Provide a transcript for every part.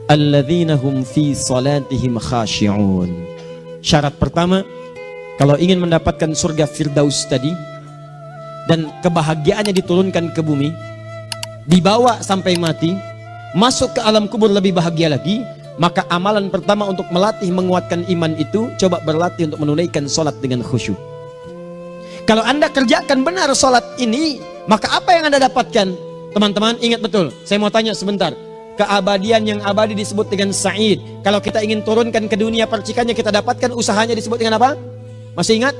alladzina hum fi salatihim khashi'un. Syarat pertama, kalau ingin mendapatkan surga Firdaus tadi dan kebahagiaannya diturunkan ke bumi, dibawa sampai mati, masuk ke alam kubur lebih bahagia lagi, maka amalan pertama untuk melatih menguatkan iman itu, coba berlatih untuk menunaikan sholat dengan khusyuk. Kalau Anda kerjakan benar sholat ini, maka apa yang Anda dapatkan? Teman-teman ingat betul, saya mau tanya sebentar. Keabadian yang abadi disebut dengan sa'id. Kalau kita ingin turunkan ke dunia percikannya kita dapatkan, usahanya disebut dengan apa? Masih ingat?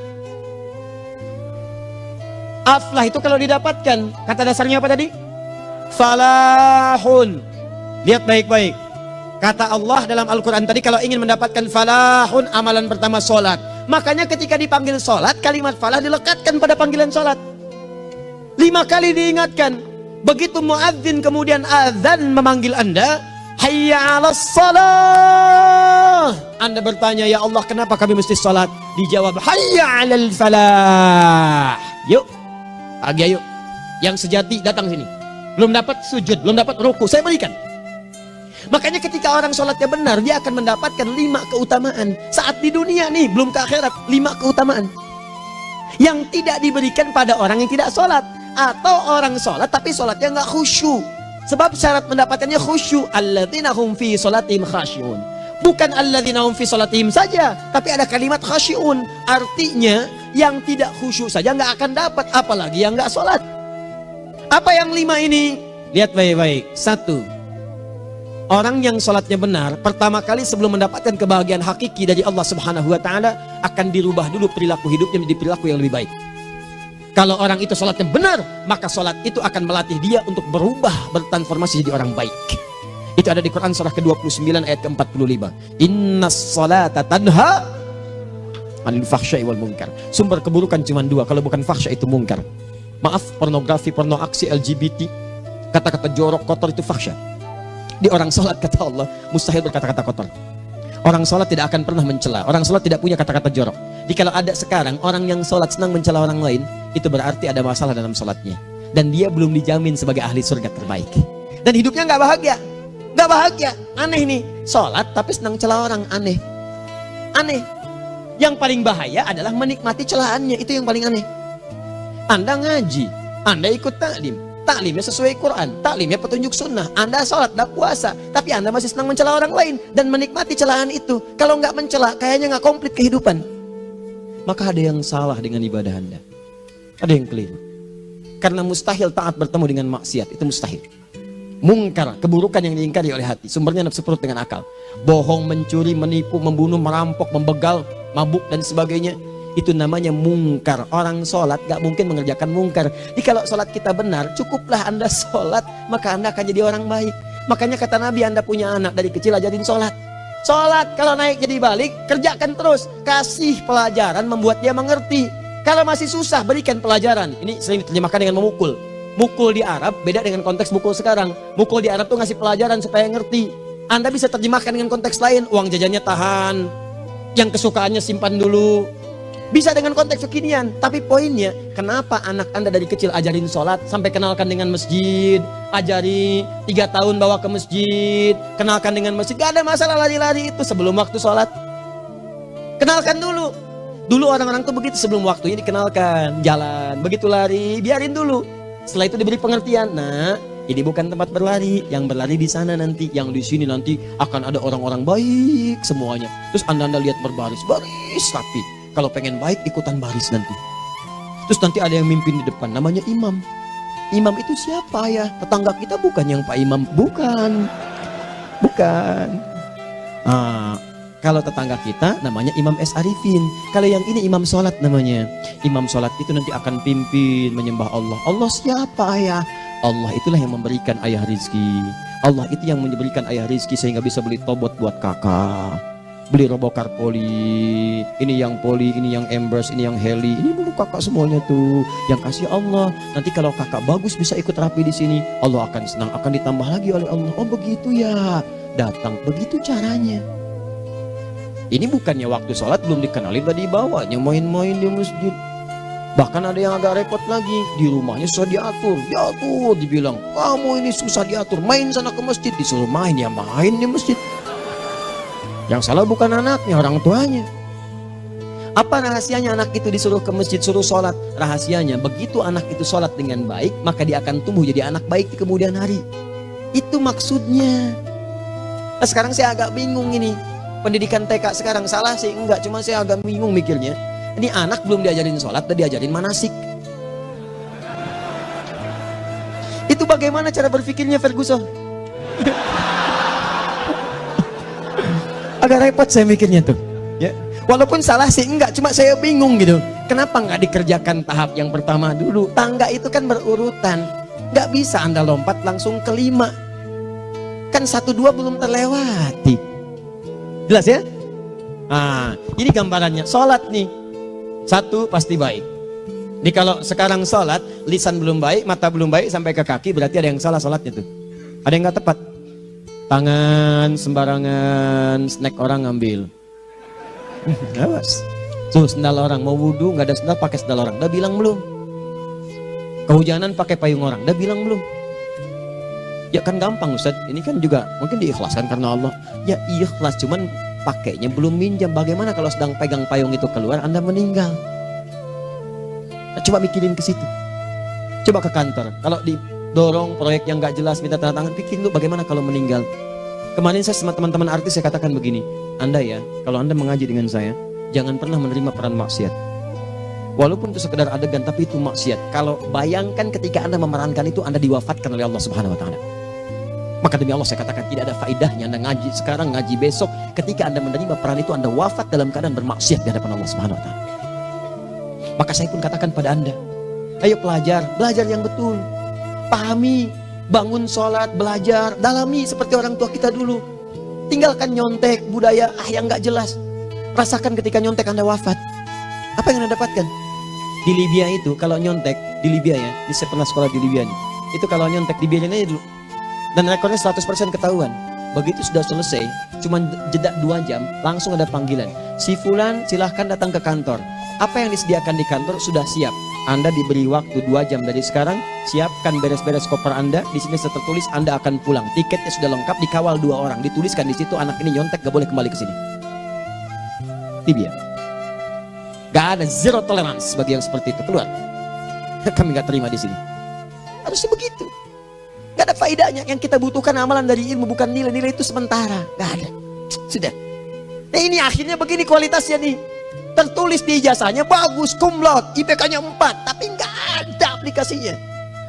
Aflah itu kalau didapatkan, kata dasarnya apa tadi? Falahun. Lihat baik-baik. Kata Allah dalam Al-Quran tadi, kalau ingin mendapatkan falahun, amalan pertama sholat. Makanya ketika dipanggil sholat, kalimat falah dilekatkan pada panggilan sholat. 5 kali diingatkan. Begitu muadzin kemudian azan memanggil Anda, hayya 'alas shalah. Anda bertanya, ya Allah kenapa kami mesti sholat? Dijawab, hayya 'alal falah. Yuk, pagi yuk. Yang sejati datang sini. Belum dapat sujud, belum dapat ruku, saya berikan. Makanya ketika orang sholatnya benar, dia akan mendapatkan 5 keutamaan. Saat di dunia nih, belum ke akhirat, 5 keutamaan yang tidak diberikan pada orang yang tidak sholat. Atau orang sholat tapi sholatnya nggak khusyuk. Sebab syarat mendapatkannya khusyuk. Alladzina hum fi sholatihim khasyi'un. Bukan alladzina hum fi sholatihim saja, tapi ada kalimat khasyi'un. Artinya yang tidak khusyuk saja nggak akan dapat, apalagi yang nggak sholat. Apa yang 5 ini? Lihat baik-baik. 1. Orang yang sholatnya benar, pertama kali sebelum mendapatkan kebahagiaan hakiki dari Allah Subhanahu wa Ta'ala, akan dirubah dulu perilaku hidupnya menjadi perilaku yang lebih baik. Kalau orang itu sholatnya benar, maka sholat itu akan melatih dia untuk berubah, bertransformasi jadi orang baik. Itu ada di Quran surah ke-29 ayat ke-45. Innas sholata tanha anil fahsya'i wal munkar. Sumber keburukan cuma 2, kalau bukan fahsya itu munkar. Maaf, pornografi, porno aksi, LGBT, kata-kata jorok, kotor itu fahsya. Di orang sholat kata Allah mustahil berkata-kata kotor. Orang sholat tidak akan pernah mencela. Orang sholat tidak punya kata-kata jorok. Jadi kalau ada sekarang orang yang sholat senang mencela orang lain, itu berarti ada masalah dalam sholatnya. Dan dia belum dijamin sebagai ahli surga terbaik. Dan hidupnya nggak bahagia. Nggak bahagia. Aneh nih. Sholat tapi senang celah orang. Aneh. Aneh. Yang paling bahaya adalah menikmati celahannya. Itu yang paling aneh. Anda ngaji. Anda ikut taklim. Taklimnya sesuai Quran, taklimnya petunjuk sunnah. Anda sholat, anda puasa, tapi Anda masih senang mencela orang lain dan menikmati celahan itu. Kalau nggak mencela, kayaknya nggak komplit kehidupan. Maka ada yang salah dengan ibadah Anda. Ada yang keliru. Karena mustahil taat bertemu dengan maksiat, itu mustahil. Mungkar, keburukan yang diingkari oleh hati, sumbernya nafsu perut dengan akal. Bohong, mencuri, menipu, membunuh, merampok, membegal, mabuk dan sebagainya. Itu namanya mungkar. Orang sholat gak mungkin mengerjakan mungkar. Jadi kalau sholat kita benar, cukuplah Anda sholat, maka Anda akan jadi orang baik. Makanya kata Nabi, Anda punya anak dari kecil ajarin sholat. Sholat kalau naik jadi balik, kerjakan terus. Kasih pelajaran membuat dia mengerti. Kalau masih susah, berikan pelajaran. Ini sering diterjemahkan dengan memukul. Mukul di Arab beda dengan konteks mukul sekarang. Mukul di Arab tuh ngasih pelajaran supaya ngerti. Anda bisa terjemahkan dengan konteks lain. Uang jajannya tahan, yang kesukaannya simpan dulu. Bisa dengan konteks kekinian, tapi poinnya kenapa anak Anda dari kecil ajarin sholat, sampai kenalkan dengan masjid, ajari 3 tahun bawa ke masjid, kenalkan dengan masjid, gak ada masalah lari-lari itu sebelum waktu sholat. Kenalkan dulu. Dulu orang-orang tuh begitu, sebelum waktunya dikenalkan, jalan, begitu lari, biarin dulu. Setelah itu diberi pengertian, nah ini bukan tempat berlari, yang berlari di sana nanti, yang di sini nanti akan ada orang-orang baik semuanya. Terus Anda lihat berbaris, baris rapi. Kalau pengen baik ikutan baris nanti. Terus nanti ada yang mimpin di depan, namanya imam. Imam itu siapa ya? Tetangga kita bukan yang Pak Imam, bukan. Bukan. Kalau tetangga kita namanya Imam S. Arifin. Kalau yang ini imam sholat namanya. Imam sholat itu nanti akan pimpin menyembah Allah. Allah siapa ya? Allah itulah yang memberikan ayah rizki. Allah itu yang memberikan ayah rizki sehingga bisa beli tobot buat kakak. Beli robokar poli, ini yang poli, ini yang embers, ini yang heli, ini dulu kakak semuanya tuh yang kasih Allah. Nanti kalau kakak bagus bisa ikut rapi di sini, Allah akan senang, akan ditambah lagi oleh Allah. Oh begitu ya, datang begitu caranya. Ini bukannya waktu sholat belum dikenalin tadi bawanya main-main di masjid. Bahkan ada yang agak repot lagi, di rumahnya susah diatur, dibilang, kamu ini susah diatur, main sana ke masjid, disuruh main, ya main di masjid. Yang salah bukan anaknya, orang tuanya. Apa rahasianya anak itu disuruh ke masjid, suruh sholat? Rahasianya, begitu anak itu sholat dengan baik, maka dia akan tumbuh jadi anak baik di kemudian hari. Itu maksudnya. Nah, sekarang saya agak bingung ini, pendidikan TK sekarang salah sih? Enggak, cuma saya agak bingung mikirnya. Ini anak belum diajarin sholat, udah diajarin manasik. Itu bagaimana cara berpikirnya Ferguson? Agak repot saya mikirnya tuh. Ya, walaupun salah sih enggak, cuma saya bingung gitu. Kenapa nggak dikerjakan tahap yang pertama dulu? Tangga itu kan berurutan, nggak bisa Anda lompat langsung ke 5. Kan 1, 2 belum terlewati. Jelas ya? Nah, ini gambarannya. Sholat nih. 1 pasti baik. Jadi kalau sekarang sholat, lisan belum baik, mata belum baik, sampai ke kaki, berarti ada yang salah sholatnya tuh. Ada yang nggak tepat. Tangan sembarangan, snack orang ngambil. Awas. Tuh sendal orang, mau wudhu nggak ada sendal, pakai sendal orang. Udah bilang belum? Kehujanan pakai payung orang. Udah bilang belum? Ya kan gampang Ustaz. Ini kan juga mungkin diikhlaskan karena Allah. Ya ikhlas, cuman pakainya belum minjam. Bagaimana kalau sedang pegang payung itu keluar, Anda meninggal? Nah, coba mikirin ke situ. Coba ke kantor. Kalau didorong proyek yang nggak jelas, minta tanda tangan, pikirin dulu bagaimana kalau meninggal. Kemarin saya sama teman-teman artis saya katakan begini, Anda ya, kalau Anda mengaji dengan saya, jangan pernah menerima peran maksiat. Walaupun itu sekedar adegan, tapi itu maksiat. Kalau bayangkan ketika Anda memerankan itu, Anda diwafatkan oleh Allah Subhanahu Wa Taala. Maka demi Allah saya katakan tidak ada faedahnya Anda ngaji sekarang, ngaji besok. Ketika Anda menerima peran itu, Anda wafat dalam keadaan bermaksiat di hadapan Allah Subhanahu Wa Taala. Maka saya pun katakan pada Anda, ayo belajar yang betul, pahami, bangun sholat, belajar, dalami seperti orang tua kita dulu. Tinggalkan nyontek, budaya yang nggak jelas. Rasakan ketika nyontek Anda wafat. Apa yang Anda dapatkan? Di Libya itu kalau nyontek, di Libya ya, ini saya pernah sekolah di Libya nih. Itu kalau nyontek dibiarin aja dulu. Dan rekornya 100% ketahuan. Begitu sudah selesai, cuma jeda 2 jam, langsung ada panggilan. Si Fulan silahkan datang ke kantor. Apa yang disediakan di kantor sudah siap. Anda diberi waktu 2 jam dari sekarang, siapkan beres-beres koper Anda. Di sini tertulis Anda akan pulang. Tiketnya sudah lengkap, dikawal 2 orang. Dituliskan di situ anak ini nyontek gak boleh kembali ke sini. Libya. Gak ada zero tolerance bagi yang seperti itu, keluar. Kami gak terima di sini. Harusnya begitu. Gak ada faedahnya. Yang kita butuhkan amalan dari ilmu, bukan nilai-nilai itu sementara. Gak ada. Sudah. Nah ini akhirnya begini kualitasnya nih. Tertulis di ijazahnya bagus, cum laude, IPK-nya 4, tapi nggak ada aplikasinya.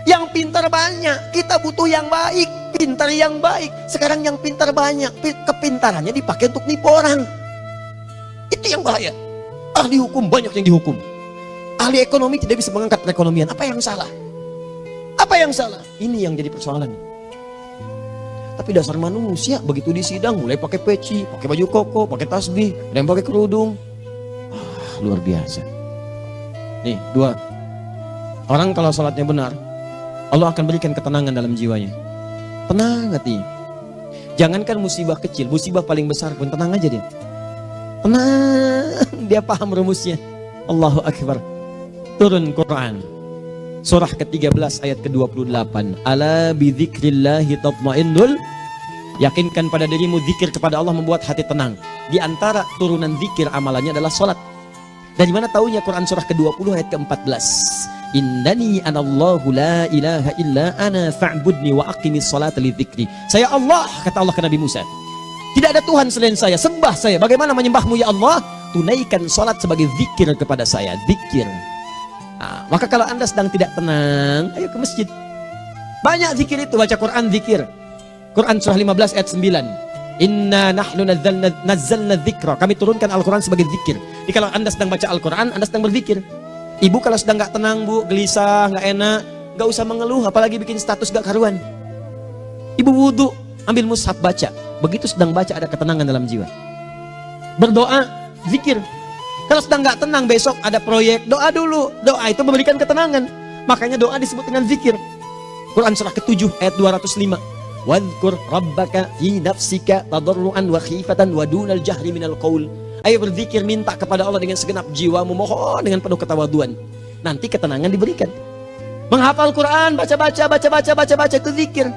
Yang pintar banyak, kita butuh yang baik, pintar yang baik. Sekarang yang pintar banyak, kepintarannya dipakai untuk nipu orang. Itu yang bahaya. Ahli hukum banyak yang dihukum. Ahli ekonomi tidak bisa mengangkat perekonomian. Apa yang salah? Apa yang salah? Ini yang jadi persoalan. Tapi dasar manusia begitu di sidang mulai pakai peci, pakai baju koko, pakai tasbih, ada yang pakai kerudung. Luar biasa. Nih 2. Orang kalau sholatnya benar, Allah akan berikan ketenangan dalam jiwanya. Tenang hati. Jangankan musibah kecil, musibah paling besar pun tenang aja dia. Tenang, dia paham rumusnya. Allahu Akbar. Turun Quran. Surah ke-13 ayat ke-28. Ala bidzikrillahi tatmainnul. Yakinkan pada dirimu, zikir kepada Allah membuat hati tenang. Di antara turunan zikir amalannya adalah sholat. Dari mana taunya? Quran surah ke-20 ayat ke-14. Innani anallahu la ilaha illa ana fa'budni wa aqimis salata li dzikri. Saya Allah, kata Allah ke Nabi Musa. Tidak ada Tuhan selain saya, sembah saya. Bagaimana menyembahmu ya Allah? Tunaikan salat sebagai zikir kepada saya, zikir. Nah, maka kalau Anda sedang tidak tenang, ayo ke masjid. Banyak zikir itu, baca Quran zikir. Quran surah 15 ayat 9. Inna nahnu nazzalna dzikra. Kami turunkan Al-Quran sebagai zikir. Jadi kalau Anda sedang baca Al-Quran, Anda sedang berzikir. Ibu kalau sedang nggak tenang, Bu, gelisah, nggak enak, nggak usah mengeluh, apalagi bikin status gak karuan. Ibu wudhu, ambil mushaf baca. Begitu sedang baca ada ketenangan dalam jiwa. Berdoa, zikir. Kalau sedang nggak tenang, besok ada proyek, doa dulu. Doa itu memberikan ketenangan. Makanya doa disebut dengan zikir. Quran surah ke-7 ayat 205. Wadhkur rabbaka fi nafsika tadarruan wa khifatan wa dunal jahri minal qaul. Ayo berzikir, minta kepada Allah dengan segenap jiwamu, mohon dengan penuh ketawaduan. nanti ketenangan diberikan. Menghafal Quran, baca itu zikir.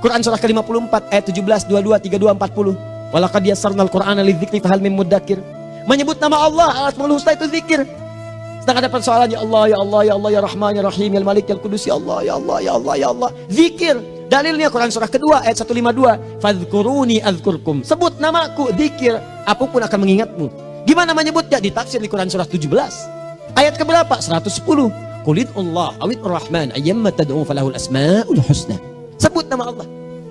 Quran surah ke-54 ayat 17, 22, 32, 40. Walaqad yassarnal Qur'ana lidzikri fahal min muddakir. Menyebut nama Allah, Al-Asmaul Husna itu zikir. Sedang ada persoalan, ya Allah, ya Allah, ya Allah, ya Rahman, ya Rahim, ya Malik, ya Qudus, ya Allah, ya Allah, ya Allah, ya Allah. Zikir. Dalilnya Quran surah kedua ayat 152. Fadhkuruni azkurkum. Sebut namaku, zikir. Aku pun akan mengingatmu. Gimana menyebutnya? Ditafsir di Quran surah 17. Ayat keberapa? 110. Qulid Allah awid Rahman ayyamma tad'u falahul asmaul husna. Sebut nama Allah.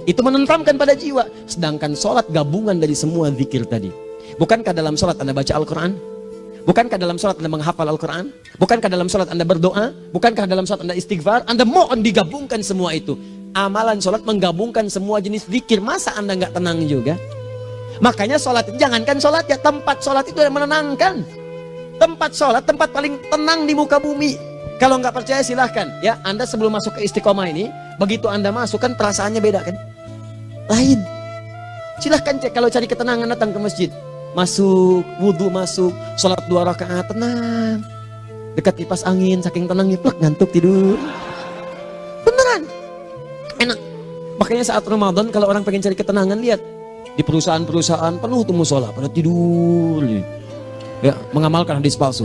Itu menenteramkan pada jiwa. Sedangkan sholat gabungan dari semua zikir tadi. Bukankah dalam sholat Anda baca Al-Quran? Bukankah dalam sholat Anda menghafal Al-Quran? Bukankah dalam sholat Anda berdoa? Bukankah dalam sholat Anda istighfar? Anda mohon digabungkan semua itu. Amalan sholat menggabungkan semua jenis zikir. Masa Anda nggak tenang juga? Makanya sholat, jangankan sholat ya, tempat sholat itu yang menenangkan. Tempat sholat, tempat paling tenang di muka bumi. Kalau nggak percaya silahkan ya, Anda sebelum masuk ke Istiqomah ini, begitu Anda masuk kan perasaannya beda kan? Lain. Silahkan cek, kalau cari ketenangan datang ke masjid. Masuk, wudhu masuk, sholat 2 rakaat, tenang. Dekat kipas angin, saking tenangnya, plek, ngantuk tidur. Beneran, enak. Makanya saat Ramadan kalau orang pengen cari ketenangan, lihat di perusahaan-perusahaan penuh tuh musola, pada tidur. Ya, mengamalkan hadis palsu.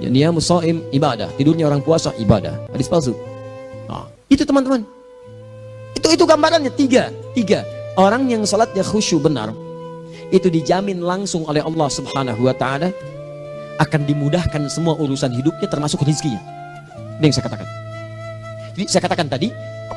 Ya, dia musoim ibadah, tidurnya orang puasa ibadah, hadis palsu. Nah, itu teman-teman. Itu gambarannya tiga. Orang yang sholatnya khusyuk benar, itu dijamin langsung oleh Allah Subhanahu wa Ta'ala akan dimudahkan semua urusan hidupnya termasuk rezekinya. Ini yang saya katakan. Jadi saya katakan tadi,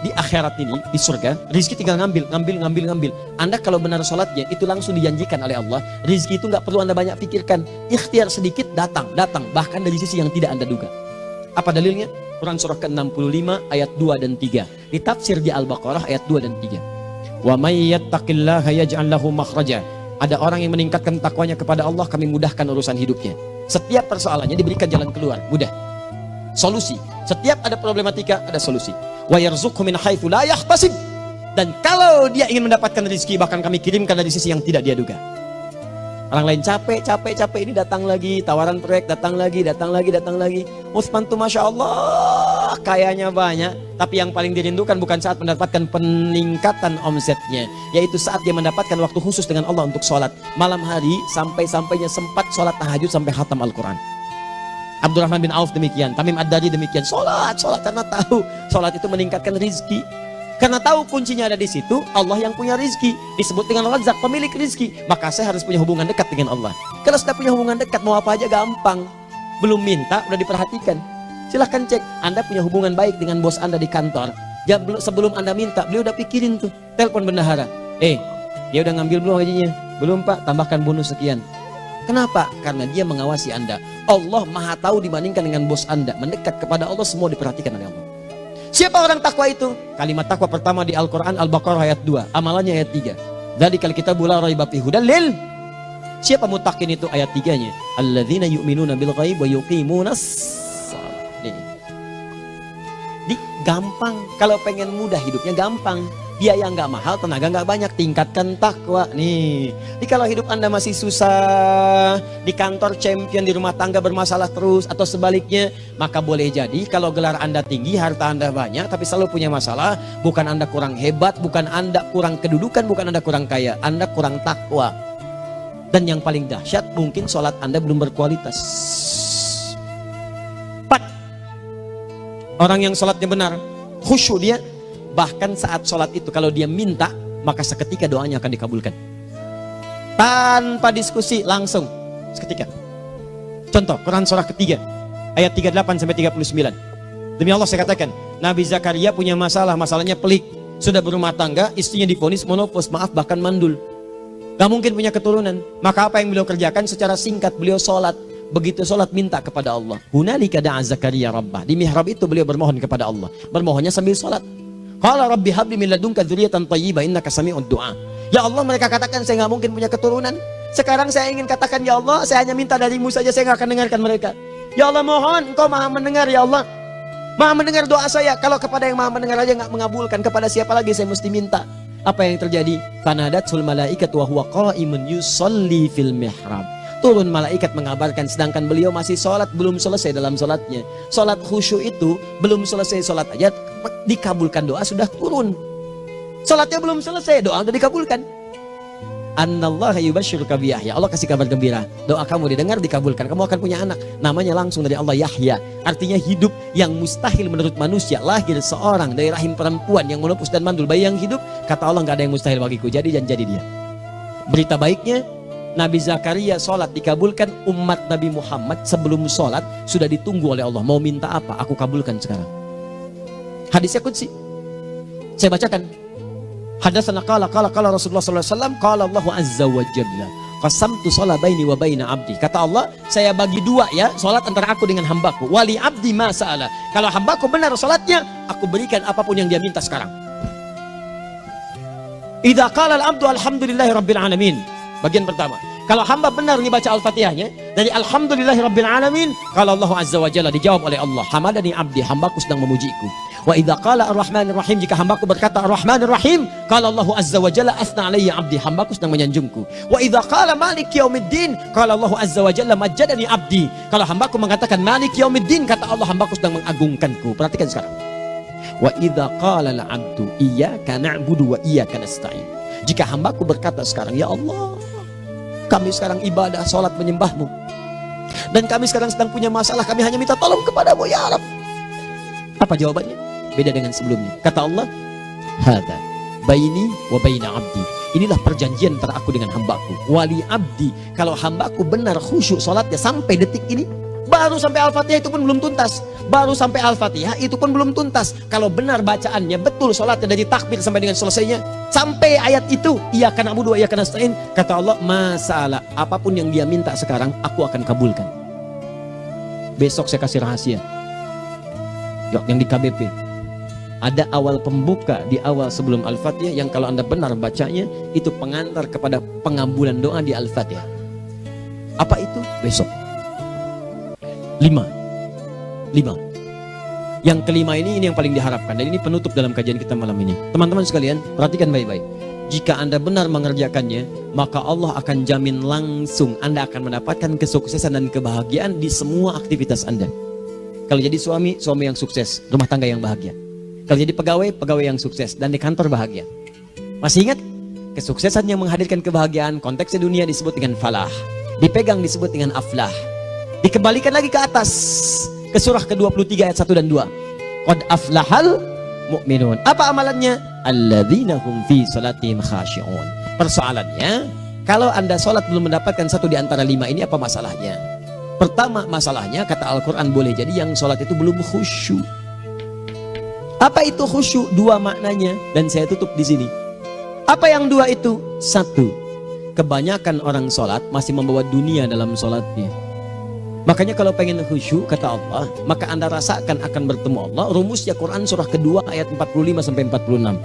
di akhirat ini, di surga, rezeki tinggal ngambil. Anda kalau benar sholatnya, itu langsung dijanjikan oleh Allah. Rezeki itu nggak perlu Anda banyak pikirkan. Ikhtiar sedikit, datang. Bahkan dari sisi yang tidak Anda duga. Apa dalilnya? Quran surah ke-65 ayat 2 dan 3. Ditafsir di Al-Baqarah ayat 2 dan 3. Wa may yattaqillaha yaj'al lahu makhraja. Ada orang yang meningkatkan takwanya kepada Allah, kami mudahkan urusan hidupnya. Setiap persoalannya diberikan jalan keluar, mudah. Solusi. Setiap ada problematika, ada solusi. Wa yarzuqhu min haitsu la yahtasib. Dan kalau dia ingin mendapatkan rezeki, bahkan kami kirimkan dari sisi yang tidak dia duga. Orang lain capek ini datang lagi, tawaran proyek datang lagi. Utsman tuh Masya Allah, kayanya banyak. Tapi yang paling dirindukan bukan saat mendapatkan peningkatan omsetnya, yaitu saat dia mendapatkan waktu khusus dengan Allah untuk sholat. Malam hari sampai-sampainya sempat sholat tahajud sampai khatam Al-Quran. Abdurrahman bin Auf demikian, Tamim Ad-Dari demikian. Sholat karena tahu sholat itu meningkatkan rizki. Karena tahu kuncinya ada di situ, Allah yang punya rizki. Disebut dengan Razak, pemilik rizki. Maka saya harus punya hubungan dekat dengan Allah. Kalau sudah punya hubungan dekat, mau apa aja gampang. Belum minta, udah diperhatikan. Silahkan cek, Anda punya hubungan baik dengan bos Anda di kantor. Ya, sebelum Anda minta, beliau udah pikirin tuh. Telepon bendahara. Dia udah ngambil belum gajinya? Belum Pak, tambahkan bonus sekian. Kenapa? Karena dia mengawasi Anda. Allah maha tahu dibandingkan dengan bos Anda. Mendekat kepada Allah, semua diperhatikan oleh Allah. Siapa orang takwa itu? Kalimat takwa pertama di Al-Quran Al-Baqarah ayat 2, amalannya ayat 3. Dzalikal kitabu la raiba fihi hudal lil. Siapa muttaqin itu? Ayat 3-nya. Alladzina yu'minuna bil ghaib wa yuqimunas shalah. Di gampang. Kalau pengen mudah hidupnya gampang. Biaya nggak mahal, tenaga nggak banyak, tingkatkan takwa. Nih, jadi kalau hidup Anda masih susah, di kantor champion, di rumah tangga bermasalah terus, atau sebaliknya, maka boleh jadi kalau gelar Anda tinggi, harta Anda banyak, tapi selalu punya masalah, bukan Anda kurang hebat, bukan Anda kurang kedudukan, bukan Anda kurang kaya, Anda kurang takwa. Dan yang paling dahsyat, mungkin sholat Anda belum berkualitas. 4. Orang yang sholatnya benar, khusyuk dia, bahkan saat sholat itu kalau dia minta, maka seketika doanya akan dikabulkan. Tanpa diskusi, langsung seketika. Contoh, Quran surah ketiga ayat 38-39. Demi Allah saya katakan, Nabi Zakaria punya masalahnya pelik. Sudah berumah tangga, istrinya divonis monopos, maaf bahkan mandul. Gak mungkin punya keturunan. Maka apa yang beliau kerjakan? Secara singkat beliau sholat. Begitu sholat minta kepada Allah. Hunalika da'a Zakaria rabbah. Di mihrab itu beliau bermohon kepada Allah. Bermohonnya sambil sholat. Qala rabbi habli min ladunka dzurriyyatan thayyibah innaka sami'ud du'a. Ya Allah, mereka katakan saya nggak mungkin punya keturunan. Sekarang saya ingin katakan, ya Allah, saya hanya minta darimu saja, saya nggak akan dengarkan mereka. Ya Allah, mohon Engkau maha mendengar, ya Allah. Maha mendengar doa saya. Kalau kepada yang maha mendengar aja nggak mengabulkan, kepada siapa lagi saya mesti minta? Apa yang terjadi? Fanadatul malaikatu wa huwa qa'imun yusalli fil mihrab. turun malaikat mengabarkan, sedangkan beliau masih sholat, belum selesai dalam sholatnya. Sholat khusyuk itu belum selesai sholat aja dikabulkan, doa sudah turun. Sholatnya belum selesai, doa sudah dikabulkan. Annallaha yubashshiruka bi Yahya. Allah kasih kabar gembira, doa kamu didengar, dikabulkan, kamu akan punya anak, namanya langsung dari Allah Yahya, artinya hidup yang mustahil menurut manusia. Lahir seorang dari rahim perempuan yang menepus dan mandul, bayi yang hidup, kata Allah nggak ada yang mustahil bagiku, jadi dia. Berita baiknya, Nabi Zakaria sholat dikabulkan. Umat Nabi Muhammad sebelum sholat sudah ditunggu oleh Allah, mau minta apa aku kabulkan sekarang. Hadisnya qudsi, saya bacakan. Hadatsana qala Rasulullah sallallahu alaihi wasallam, qala Allah azza wa jalla, qasamtu shalah baini wa baina abdi. Kata Allah, saya bagi dua ya salat antara aku dengan hambaku. Wali abdi ma sa'ala. Kalau hambaku benar salatnya, aku berikan apapun yang dia minta sekarang. Idza qala al-abdu alhamdulillahi rabbil alamin. Bagian pertama, kalau hamba benar membaca Al-Fatihahnya dari alhamdulillahi rabbil alamin, kalau Allah azza wa jalla dijawab oleh Allah, hamadani abdi, hambaku sedang memujiku. Wa idza qala ar-rahmanir rahim, jika hambaku berkata ar-rahmanir rahim, qala Allah azza wa jalla athna alayya abdi, hambaku sedang menyanjungku. Wa idza qala maliki yaumiddin, qala Allah azza wa jalla majjadani abdi, kalau hambaku mengatakan maliki yaumiddin, kata Allah hambaku sedang mengagungkanku. Perhatikan sekarang. Wa idza qala al-'abdu iyyaka na'budu wa iyyaka nasta'in, jika hambaku berkata sekarang, ya Allah, kami sekarang ibadah, salat menyembahmu, dan kami sekarang sedang punya masalah, kami hanya minta tolong kepadamu ya Rabb. Apa jawabannya? Beda dengan sebelumnya. Kata Allah, hadza baini wa baina abdi, inilah perjanjian antara aku dengan hambaku. Wali abdi, kalau hambaku benar khusyuk salatnya sampai detik ini, baru sampai Al-Fatihah itu pun belum tuntas. Baru sampai Al-Fatihah itu pun belum tuntas. Kalau benar bacaannya, betul salatnya dari takbir sampai dengan selesainya, sampai ayat itu, iyyaka na'budu wa iyyaka nasta'in, kata Allah, masalah apapun yang dia minta sekarang, aku akan kabulkan. Besok saya kasih rahasia yang di KBP. Ada awal pembuka di awal sebelum Al-Fatihah yang kalau Anda benar bacanya, itu pengantar kepada pengambulan doa di Al-Fatihah. Apa itu? Besok. 5. Yang kelima ini yang paling diharapkan, dan ini penutup dalam kajian kita malam ini. Teman-teman sekalian, perhatikan baik-baik. Jika Anda benar mengerjakannya, maka Allah akan jamin langsung Anda akan mendapatkan kesuksesan dan kebahagiaan di semua aktivitas Anda. Kalau jadi suami, suami yang sukses, rumah tangga yang bahagia. Kalau jadi pegawai, pegawai yang sukses, dan di kantor bahagia. Masih ingat? Kesuksesan yang menghadirkan kebahagiaan, konteksnya dunia disebut dengan falah, dipegang disebut dengan aflah. Dikembalikan lagi ke atas, ke surah ke-23 ayat 1 dan 2. Qad aflahal mu'minun. Apa amalannya? Alladzina hum fi salatihim khashi'un. Persoalannya, kalau Anda salat belum mendapatkan satu di antara 5 ini, apa masalahnya? Pertama masalahnya, kata Al-Quran, boleh jadi yang salat itu belum khusyuk. Apa itu khusyuk? 2 maknanya, dan saya tutup di sini. Apa yang 2 itu? 1, kebanyakan orang salat masih membawa dunia dalam salatnya. Makanya kalau pengen khusyuk, kata Allah, maka Anda rasakan akan bertemu Allah. Rumusnya Quran surah kedua ayat 45 sampai 46.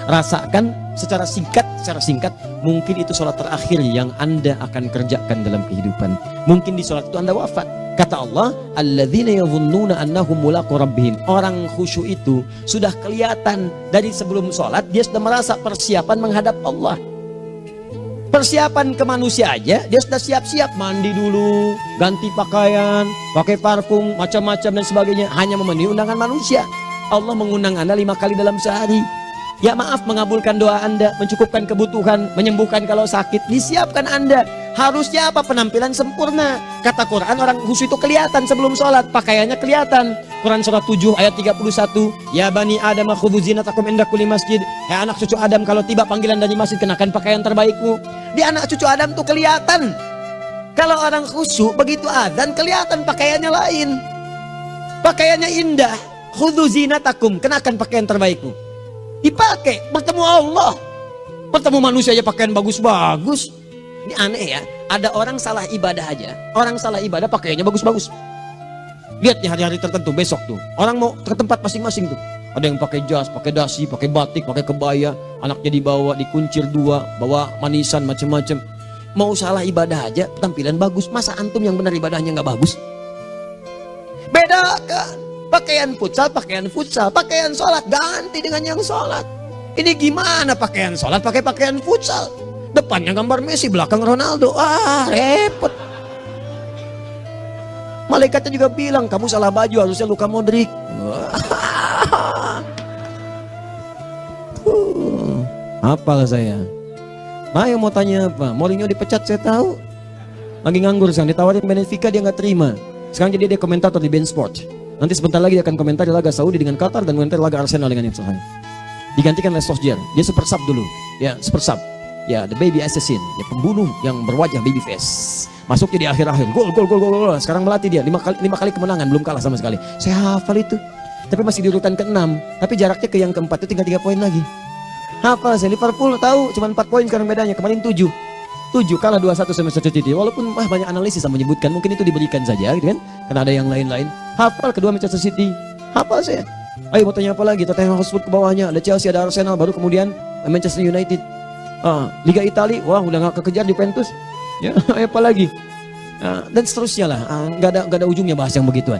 Rasakan secara singkat, mungkin itu sholat terakhir yang Anda akan kerjakan dalam kehidupan. Mungkin di sholat itu Anda wafat. Kata Allah, alladzina yadhunnuna annahum mulaqu rabbihim. Orang khusyuk itu sudah kelihatan dari sebelum sholat, dia sudah merasa persiapan menghadap Allah. Persiapan ke manusia aja, dia sudah siap-siap, mandi dulu, ganti pakaian, pakai parfum, macam-macam dan sebagainya, hanya memenuhi undangan manusia. Allah mengundang Anda 5 kali dalam sehari. Ya maaf, mengabulkan doa Anda, mencukupkan kebutuhan, menyembuhkan kalau sakit, disiapkan Anda. Harusnya apa? Penampilan sempurna. Kata Quran, orang khusyuk itu kelihatan sebelum sholat, pakaiannya kelihatan. Quran surah 7 ayat 31, ya bani Adam khudhu zinatakum inda kulli masjid. Ya anak cucu Adam, kalau tiba panggilan dari masjid, kenakan pakaian terbaikmu. Di anak cucu Adam tuh kelihatan. Kalau orang khusyuk, begitu adzan kelihatan pakaiannya lain. Pakaiannya indah. Khudhu zinatakum, kenakan pakaian terbaikmu. Dipakai, bertemu Allah. Bertemu manusia aja pakaian bagus-bagus. Ini aneh ya, ada orang salah ibadah aja. Orang salah ibadah pakaiannya bagus-bagus. Lihat nih hari-hari tertentu, besok tuh orang mau ke tempat masing-masing tuh. Ada yang pakai jas, pakai dasi, pakai batik, pakai kebaya. Anaknya dibawa, dikuncir 2, bawa manisan macam-macam. Mau salah ibadah aja, tampilan bagus. Masa antum yang benar ibadahnya nggak bagus? Bedakan. Pakaian futsal, pakaian sholat ganti dengan yang sholat. Ini gimana pakaian sholat pakai pakaian futsal? Depannya gambar Messi, belakang Ronaldo. Repot. Malaikatnya juga bilang, kamu salah baju, harusnya Luka Modric. Apalah saya. Ayo mau tanya apa? Mourinho dipecat saya tahu. Lagi nganggur sekarang, ditawarin Benfica dia nggak terima. Sekarang jadi dia komentator di beIN Sport. Nanti sebentar lagi dia akan komentar di laga Saudi dengan Qatar dan komentar laga Arsenal dengan Ipswich. Digantikan oleh Solskjaer. Dia super sub dulu. Ya, super sub. Ya, the baby assassin, ya pembunuh yang berwajah baby face. Masuknya di akhir-akhir, gol. Sekarang melatih dia 5 kali kemenangan, belum kalah sama sekali. Saya hafal itu. Tapi masih di urutan ke-6, tapi jaraknya ke yang keempat itu tinggal 3 poin lagi. Hafal saya, Liverpool tahu cuma 4 poin sekarang bedanya, kemarin 7 kalah 2-1 sama Manchester City. Walaupun banyak analisis yang menyebutkan mungkin itu diberikan saja gitu kan, karena ada yang lain-lain. Hafal kedua Manchester City, hafal saya. Ayo mau tanya apa lagi? Tottenham Hotspur ke bawahnya, ada Chelsea, ada Arsenal, baru kemudian Manchester United. Liga Italia, wah udah gak kekejar Juventus. Ya, apa lagi? Dan seterusnya lah. Gak ada ujungnya bahas yang begituan.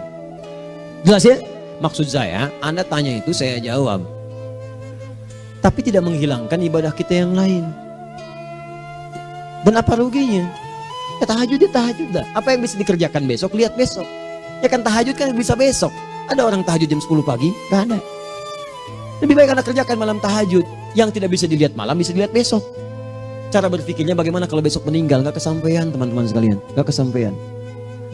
Jelas ya? Maksud saya, Anda tanya itu saya jawab. Tapi tidak menghilangkan ibadah kita yang lain. Dan apa ruginya? Ya tahajud dah. Apa yang bisa dikerjakan besok, lihat besok. Ya kan tahajud kan bisa besok. Ada orang tahajud jam 10 pagi? Gak ada. Lebih baik Anda kerjakan malam tahajud. Yang tidak bisa dilihat malam, bisa dilihat besok. Cara berpikirnya bagaimana kalau besok meninggal? Gak kesampaian teman-teman sekalian. Gak kesampaian.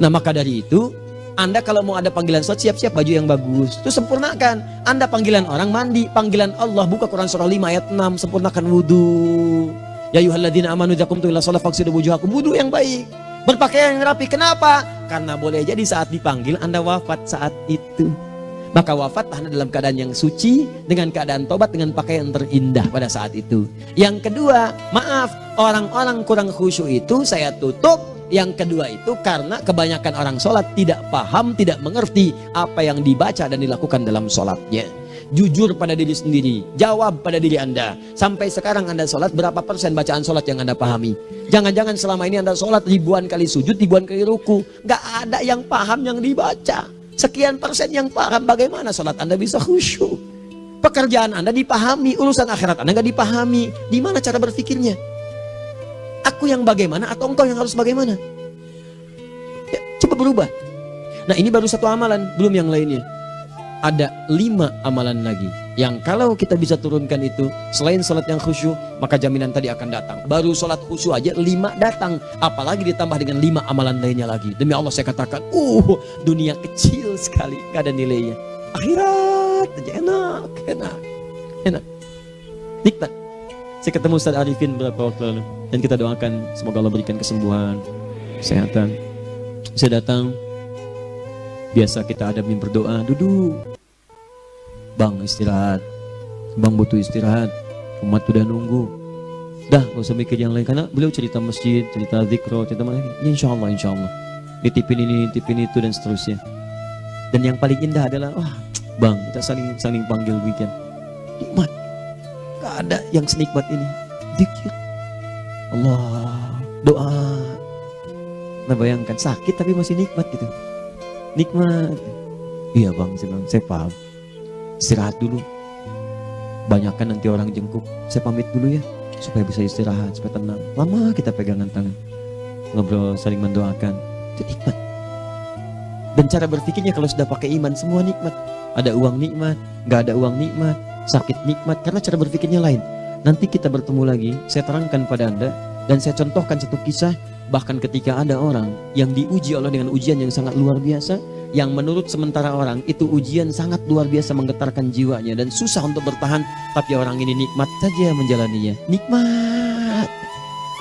Nah maka dari itu, Anda kalau mau ada panggilan sholat, siap-siap baju yang bagus. Itu sempurnakan. Anda panggilan orang mandi. Panggilan Allah, buka Quran surah 5 ayat 6. Sempurnakan wudhu. Ya ayyuhalladzina amanu idza qumtum ila shalah faghsilu wujuhakum. Wudhu yang baik. Berpakaian yang rapi. Kenapa? Karena boleh jadi saat dipanggil Anda wafat saat itu. Maka wafatlah Anda dalam keadaan yang suci, dengan keadaan tobat, dengan pakaian terindah pada saat itu. Yang kedua, maaf, orang-orang kurang khusyuk itu saya tutup. Yang kedua itu karena kebanyakan orang sholat tidak paham, tidak mengerti apa yang dibaca dan dilakukan dalam sholatnya. Jujur pada diri sendiri, jawab pada diri Anda. Sampai sekarang Anda sholat, berapa persen bacaan sholat yang Anda pahami? Jangan-jangan selama ini Anda sholat ribuan kali sujud, ribuan kali ruku. Gak ada yang paham yang dibaca. Sekian persen yang paham, bagaimana sholat Anda bisa khusyuk? Pekerjaan Anda dipahami, urusan akhirat Anda gak dipahami. Di mana cara berpikirnya? Aku yang bagaimana atau engkau yang harus bagaimana? Ya, coba berubah. Nah ini baru satu amalan, belum yang lainnya. Ada 5 amalan lagi yang kalau kita bisa turunkan itu, selain sholat yang khusyuk, maka jaminan tadi akan datang. Baru sholat khusyuk aja 5 datang, apalagi ditambah dengan 5 amalan lainnya lagi. Demi Allah saya katakan, dunia kecil sekali, gak ada nilainya. Akhirat aja enak, nikmat. Saya ketemu Ustaz Arifin beberapa waktu lalu, dan kita doakan semoga Allah berikan kesembuhan, kesehatan. Saya datang, biasa kita adamin berdoa, duduk. Bang istirahat, bang butuh istirahat, umat udah nunggu. Dah gak usah mikir yang lain, karena beliau cerita masjid, cerita zikro, cerita mana. Insya Allah nitipin ini, nitipin itu dan seterusnya. Dan yang paling indah adalah, bang kita saling panggil weekend. Nikmat, gak ada yang senikmat ini. Zikir, Allah, doa. Nah bayangkan sakit tapi masih nikmat gitu. Nikmat. Iya bang, saya paham. Istirahat dulu. Banyakkan nanti orang jengkuk. Saya pamit dulu ya, supaya bisa istirahat, supaya tenang. Lama kita pegangan tangan, ngobrol, saling mendoakan. Itu nikmat. Dan cara berpikirnya kalau sudah pakai iman, semua nikmat. Ada uang nikmat, gak ada uang nikmat, sakit nikmat. Karena cara berpikirnya lain. Nanti kita bertemu lagi, saya terangkan pada Anda. Dan saya contohkan satu kisah. Bahkan ketika ada orang yang diuji Allah dengan ujian yang sangat luar biasa, yang menurut sementara orang itu ujian sangat luar biasa menggetarkan jiwanya dan susah untuk bertahan, tapi orang ini nikmat saja menjalaninya. Nikmat.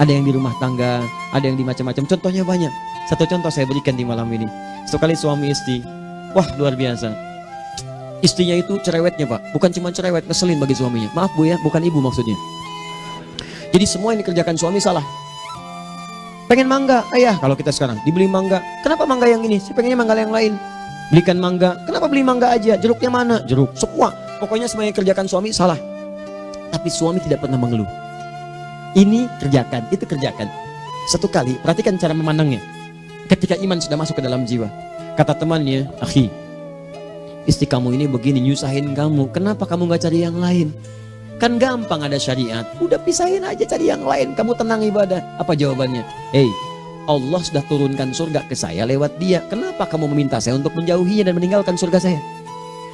Ada yang di rumah tangga, ada yang di macam-macam. Contohnya banyak. Satu contoh saya berikan di malam ini. Sekali suami istri, wah luar biasa. Istrinya itu cerewetnya Pak, bukan cuma cerewet, ngeselin bagi suaminya. Maaf Bu ya, bukan ibu maksudnya. Jadi semua yang dikerjakan suami salah. Pengen mangga, ayah kalau kita sekarang dibeli mangga. Kenapa mangga yang ini? Saya pengennya mangga yang lain. Belikan mangga. Kenapa beli mangga aja? Jeruknya mana? Jeruk. Semua. Pokoknya semua yang kerjakan suami salah. Tapi suami tidak pernah mengeluh. Ini kerjakan, itu kerjakan. Satu kali, perhatikan cara memandangnya. Ketika iman sudah masuk ke dalam jiwa. Kata temannya, akhi, istri kamu ini begini, nyusahin kamu. Kenapa kamu gak cari yang lain? Kan gampang ada syariat. Udah pisahin aja cari yang lain. Kamu tenang ibadah. Apa jawabannya? Hey, Allah sudah turunkan surga ke saya lewat dia. Kenapa kamu meminta saya untuk menjauhinya dan meninggalkan surga saya?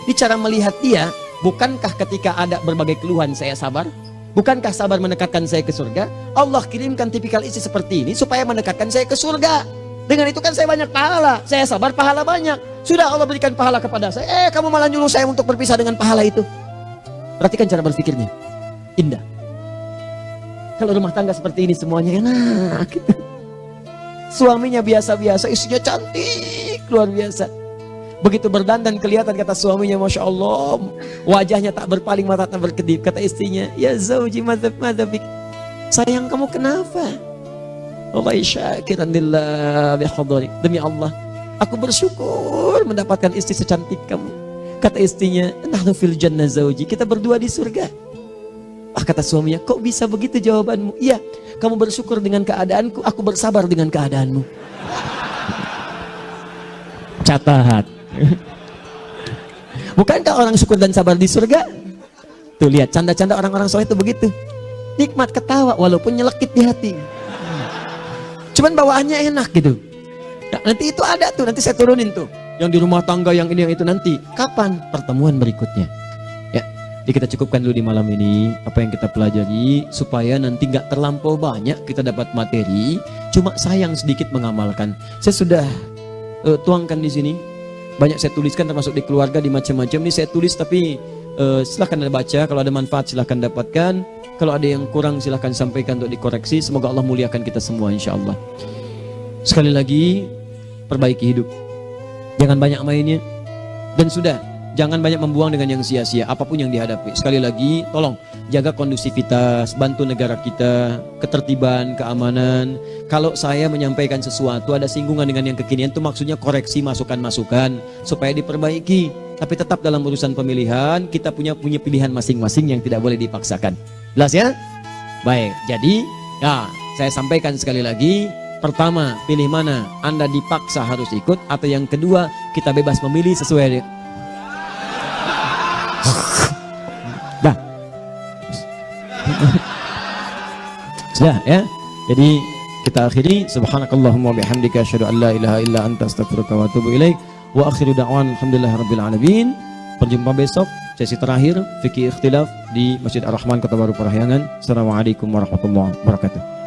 Ini cara melihat dia. Bukankah ketika ada berbagai keluhan saya sabar? Bukankah sabar mendekatkan saya ke surga? Allah kirimkan tipikal istri seperti ini supaya mendekatkan saya ke surga. Dengan itu kan saya banyak pahala. Saya sabar, pahala banyak. Sudah Allah berikan pahala kepada saya. Kamu malah nyuruh saya untuk berpisah dengan pahala itu. Perhatikan cara berpikirnya. Indah. Kalau rumah tangga seperti ini semuanya enak gitu. Suaminya biasa-biasa, istrinya cantik, luar biasa. Begitu berdandan kelihatan kata suaminya, Masya Allah, wajahnya tak berpaling, mata tak berkedip. Kata istrinya, ya zauji madhabik, sayang kamu kenapa? Wallahi syakiran lillah bihadari. Demi Allah, aku bersyukur mendapatkan istri secantik kamu. Kata istrinya, nahnu fil jannah zauji, kita berdua di surga. Kata suaminya, kok bisa begitu jawabanmu? Iya, kamu bersyukur dengan keadaanku, aku bersabar dengan keadaanmu. Catat. Bukankah orang syukur dan sabar di surga? Tuh lihat, canda-canda orang-orang soleh itu begitu. Nikmat ketawa walaupun nyelekit di hati. Cuman bawaannya enak gitu. Nah, nanti itu ada tuh, nanti saya turunin tuh. Yang di rumah tangga, yang ini, yang itu nanti. Kapan? Pertemuan berikutnya. Jadi kita cukupkan dulu di malam ini apa yang kita pelajari supaya nanti nggak terlampau banyak kita dapat materi, cuma sayang sedikit mengamalkan. Saya sudah tuangkan di sini, banyak saya tuliskan termasuk di keluarga, di macam-macam. Ini saya tulis tapi silahkan Anda baca, kalau ada manfaat silahkan dapatkan, kalau ada yang kurang silahkan sampaikan untuk dikoreksi. Semoga Allah muliakan kita semua insya Allah. Sekali lagi, perbaiki hidup, jangan banyak mainnya, dan sudah. Jangan banyak membuang dengan yang sia-sia, apapun yang dihadapi. Sekali lagi, tolong jaga kondusivitas, bantu negara kita, ketertiban, keamanan. Kalau saya menyampaikan sesuatu, ada singgungan dengan yang kekinian, itu maksudnya koreksi masukan-masukan, supaya diperbaiki. Tapi tetap dalam urusan pemilihan, kita punya pilihan masing-masing yang tidak boleh dipaksakan. Jelas ya? Baik, jadi, ya, saya sampaikan sekali lagi. Pertama, pilih mana? Anda dipaksa harus ikut, atau yang kedua, kita bebas memilih sesuai dah. Sudah ya. Jadi kita akhiri, subhanakallahumma bihamdika asyhadu an la ilaha illa anta astaghfiruka wa atubu ilaik. Wa akhiru da'wan alhamdulillahirabbil alamin. Berjumpa besok sesi terakhir fikih ikhtilaf di Masjid Ar-Rahman Kota Baru Parahyangan. Assalamualaikum warahmatullahi wabarakatuh.